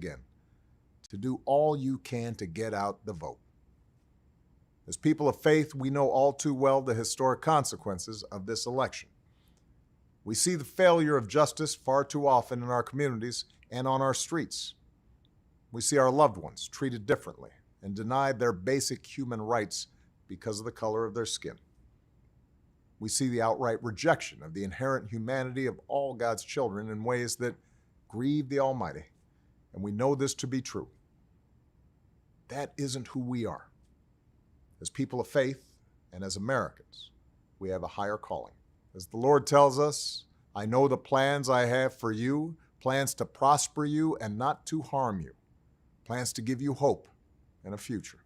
again, to do all you can to get out the vote. As people of faith, we know all too well the historic consequences of this election. We see the failure of justice far too often in our communities and on our streets. We see our loved ones treated differently and denied their basic human rights because of the color of their skin. We see the outright rejection of the inherent humanity of all God's children in ways that grieve the Almighty, and we know this to be true. That isn't who we are. As people of faith and as Americans, we have a higher calling. As the Lord tells us, I know the plans I have for you, plans to prosper you and not to harm you, plans to give you hope and a future.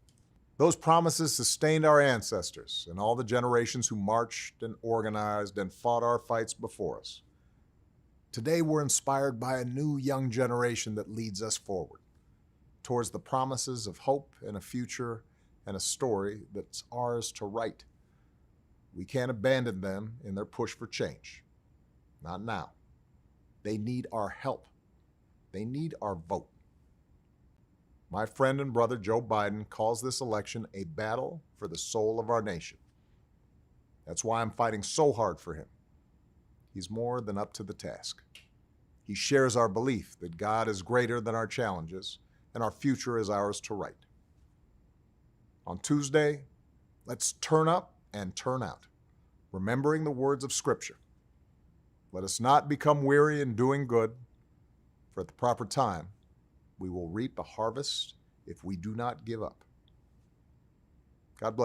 Those promises sustained our ancestors and all the generations who marched and organized and fought our fights before us. Today, we're inspired by a new young generation that leads us forward towards the promises of hope and a future and a story that's ours to write. We can't abandon them in their push for change. Not now. They need our help. They need our vote. My friend and brother Joe Biden calls this election a battle for the soul of our nation. That's why I'm fighting so hard for him. He's more than up to the task. He shares our belief that God is greater than our challenges and our future is ours to write. On Tuesday, let's turn up and turn out, remembering the words of Scripture. Let us not become weary in doing good, for at the proper time, we will reap a harvest if we do not give up. God bless.